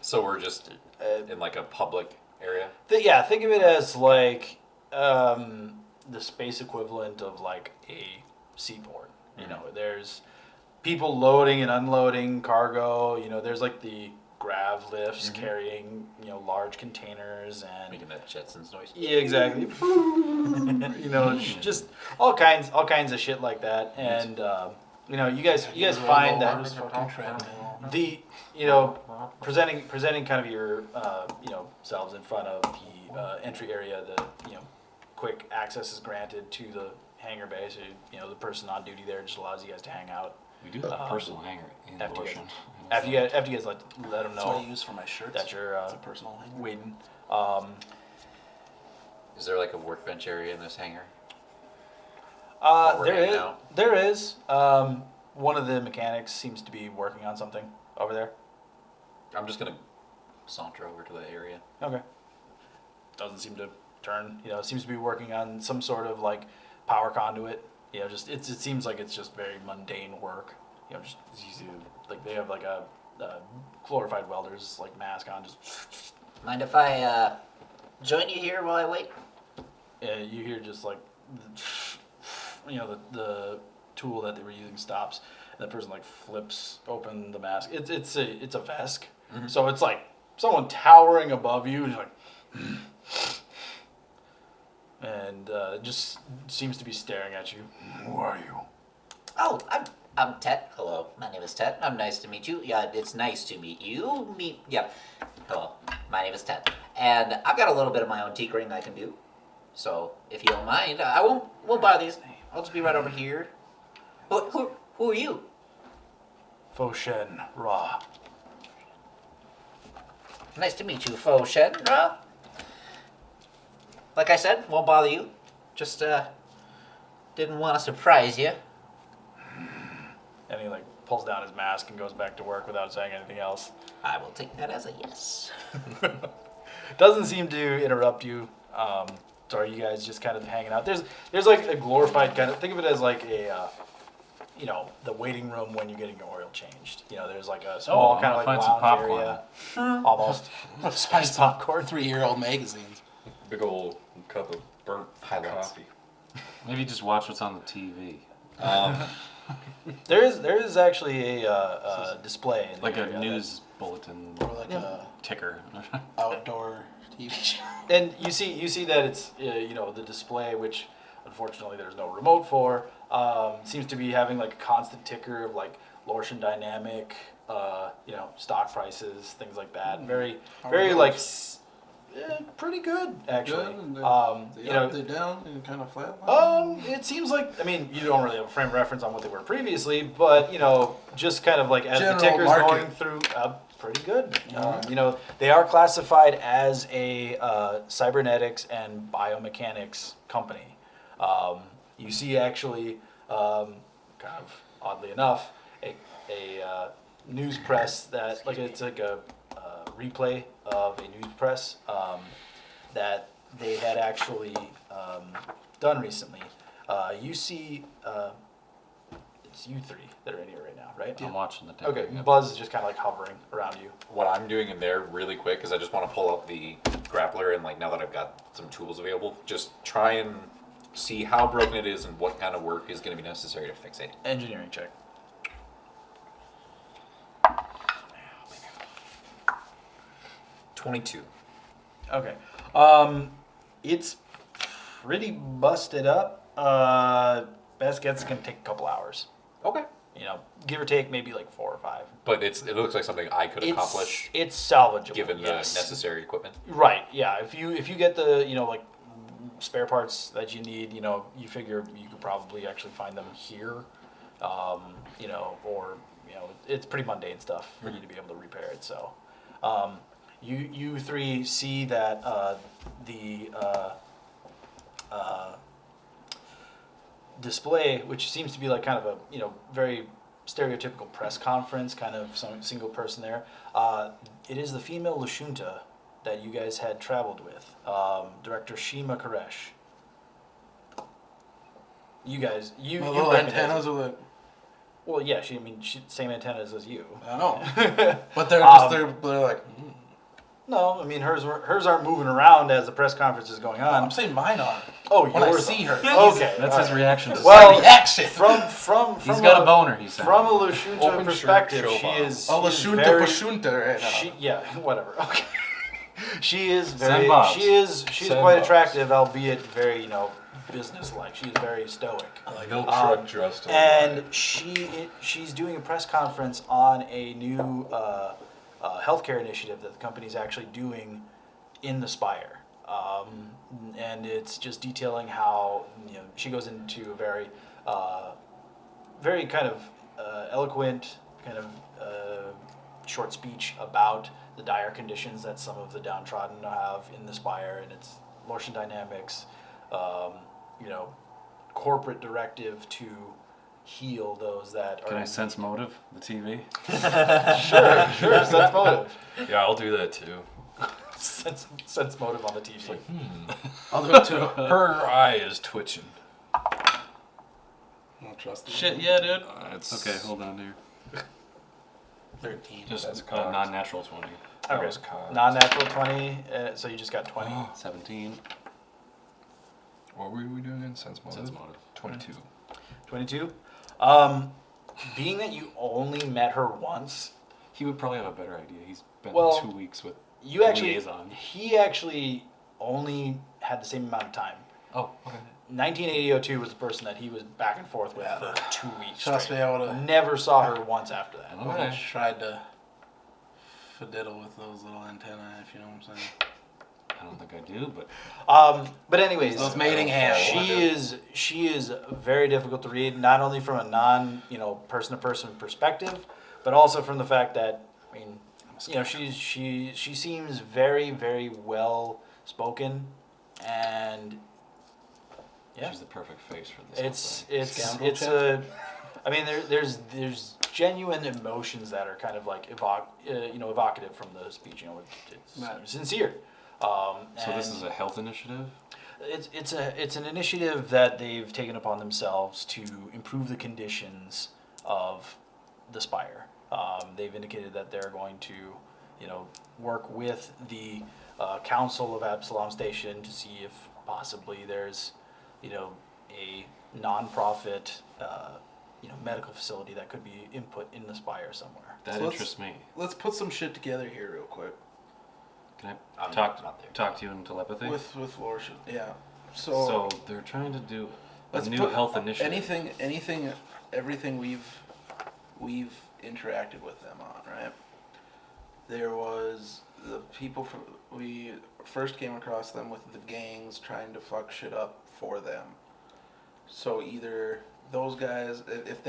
So we're just in like a public area? Think of it as like the space equivalent of like a seaport. You know, there's people loading and unloading cargo. You know, there's like the grav lifts carrying, you know, large containers and making that Jetsons noise. Yeah, exactly. You know, just all kinds of shit like that. And you know, you guys find that the presenting kind of your selves in front of the entry area, the quick access is granted to the hangar bay, so the person on duty there just allows you guys to hang out. We do have a personal hangar in the ocean. After you guys let them know. That's what I use for my shirts. That you're it's a personal hangar. waiting. Is there like a workbench area in this hangar? There is. One of the mechanics seems to be working on something over there. I'm just gonna saunter over to the area. Okay. Doesn't seem to turn. Seems to be working on some sort of like power conduit. It seems like it's just very mundane work. Just easy to, like they have like a glorified welder's like mask on. Just mind if I join you here while I wait? Yeah, you hear just like the tool that they were using stops, and the person like flips open the mask. It's a Vesk, so it's like someone towering above you, and you're like, and just seems to be staring at you. Who are you? Oh, I'm Ted. Hello, my name is Ted. I'm nice to meet you. Yeah, it's nice to meet you. Hello, my name is Ted, and I've got a little bit of my own tinkering I can do. So if you don't mind, I won't bother you. I'll just be right over here. Who are you? Foshen Ra. Nice to meet you, Foshen Ra. Like I said, won't bother you. Just didn't want to surprise you. And he like pulls down his mask and goes back to work without saying anything else. I will take that as a yes. Doesn't seem to interrupt you. So are you guys just kind of hanging out? There's like a glorified kind of, think of it as like a the waiting room when you're getting your oil changed. There's like a small kind of like lounge area. Almost. Spice popcorn. 3-year-old magazines. Big old cup of burnt highlights. coffee. Maybe just watch what's on the TV. There is actually a display in like the a news bulletin Or like a ticker. outdoor TV show. And you see that it's the display, which unfortunately there's no remote for, seems to be having like a constant ticker of like Lortian dynamic, stock prices, things like that. Very like pretty good actually. Good. They're down and kind of flat. It seems like, you don't really have a frame of reference on what they were previously, but just kind of like as General the ticker's market. going through, pretty good. They are classified as a cybernetics and biomechanics company. You see actually, kind of oddly enough, a news press that it's like a replay of a news press that they had actually done recently. You see, it's you three that are in here right now, right? I'm watching the ticker. Okay, Buzz is just kind of like hovering around you. What I'm doing in there really quick is I just want to pull out the grappler and like now that I've got some tools available, just try and see how broken it is and what kind of work is going to be necessary to fix it. Engineering check. 22. Okay. It's pretty busted up. Best guess it's gonna take a couple hours. Okay. Give or take maybe like 4 or 5. But it looks like something I could accomplish It's salvageable. given the yes. necessary equipment. Right. Yeah. If you get the like spare parts that you need, you figure you could probably actually find them here, or it's pretty mundane stuff for you to be able to repair it. So. You three see that the display, which seems to be like kind of a very stereotypical press conference, kind of some single person there. It is the female Lashunta that you guys had traveled with, Director Shima Koresh. You guys, you little recognize antennas it. with it. Well, yeah, she same antennas as you. I know, but they're like. No, I mean hers aren't moving around as the press conference is going on. I'm saying mine are. Oh, When I yours see are. her. Okay, That's all his right. reaction to Well, My reaction. from He's got a boner, he said. From a Lashunta Open shirt, perspective, show she bomb. is. Oh, she is Lashunta very- Pashunta right now. Yeah, whatever. Okay. She is Send very. bobs. She's Send quite bobs. attractive, albeit very business-like. She is very stoic. Milk truck dressed in white. And she's doing a press conference on a new healthcare initiative that the company's actually doing in the Spire. And it's just detailing how she goes into a very kind of eloquent kind of short speech about the dire conditions that some of the downtrodden have in the Spire and its Lortian dynamics, corporate directive to heal those that Can are. I sense motive? The TV. Sure, sense motive. Yeah, I'll do that too. sense motive on the TV. I'll do it too. Her eye is twitching. I don't trust you. Shit, yeah, dude. It's Okay, hold on here. 13. Just That's a cocked. non-natural 20. That Okay. was cocked. Non-natural 20, so you just got 20. 17. What were we doing in sense motive? Sense motive. 22. 22. Being that you only met her once, He would probably have a better idea. He's been Well, 2 weeks with you actually liaison. he actually only had the same amount of time. Oh, okay. 1980-02 was the person that he was back and forth with Yeah. for 2 weeks. Trust straight. me, I would have Never saw her once after that. Okay. tried to fiddle with those little antennae, if you know what I'm saying. I don't think I do, but But anyways, Those mating hands. she is very difficult to read, not only from a non person to person perspective, but also from the fact that she seems very, very well spoken, and yeah, she's the perfect face for this. it's Scoundrel it's check? a. I mean, there's genuine emotions that are kind of like evocative from the speech. It's Right. sincere. So this and is a health initiative? it's an initiative that they've taken upon themselves to improve the conditions of the Spire. They've indicated that they're going to, work with the Council of Absalom Station to see if possibly there's, a non-profit, medical facility that could be input in the Spire somewhere. That So let's- interests me. Let's put some shit together here real quick. Can I I'm talk not there. talk to you in telepathy? With Lortian. Yeah. So they're trying to do a let's new put health initiative. everything we've interacted with them on, right? There was the people we first came across them with the gangs trying to fuck shit up for them. So either those guys, if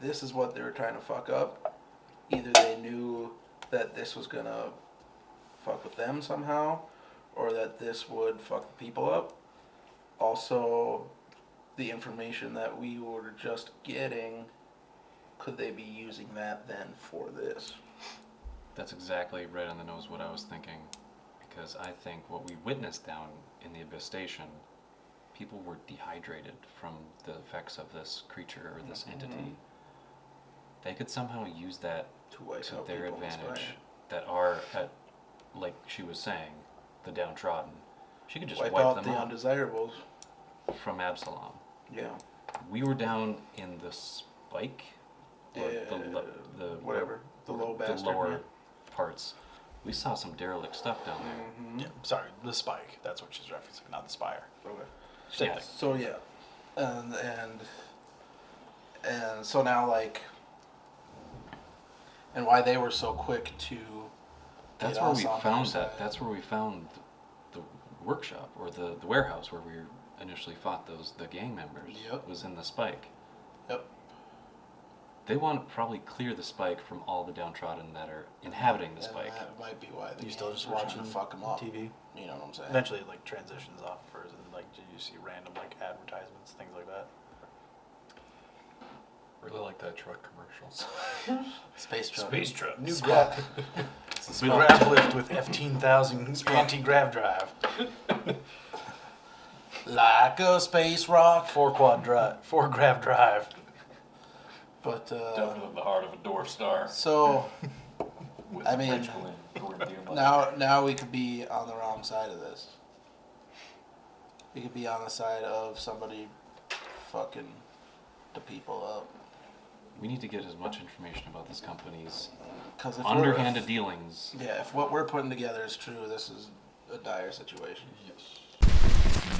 this is what they were trying to fuck up, either they knew that this was gonna fuck with them somehow, or that this would fuck the people up. Also, the information that we were just getting, could they be using that then for this? That's exactly right on the nose what I was thinking, because I think what we witnessed down in the Abyss Station, people were dehydrated from the effects of this creature or this entity. They could somehow use that To wipe to out their people in advantage, Spire. that are at, like she was saying, the downtrodden. She could just Wipe wipe out them the out undesirables. from Absalom. Yeah. We were down in the spike, or the whatever. The low the bastard. lower parts. We saw some derelict stuff down there. Mm-hmm. Yeah, sorry, the Spike. That's what she's referencing, not the Spire. Okay. Same Yes. thing. So yeah, and so now and why they were so quick to. That's get where us we on found their that. side. That's where we found the workshop or the warehouse where we initially fought the gang members. Yep. Was in the spike. Yep. They want to probably clear the spike from all the downtrodden that are inhabiting the And spike. that might be why You still gangs just were trying watching to fuck them up. TV? You know what I'm saying? Eventually, it transitions off first, and do you see random advertisements, things like that? Really like that truck commercials. Space truck. truck. New grav, grav lift with F10,000 anti-grav drive, Like a space rock. 4 grav drive. But Definitely the heart of a door star. so With I mean- Rachel and Gordon Now we could be on the wrong side of this. We could be on the side of somebody fucking the people up. We need to get as much information about this company's 'Cause if underhanded dealings. Yeah, if what we're putting together is true, this is a dire situation. Yes.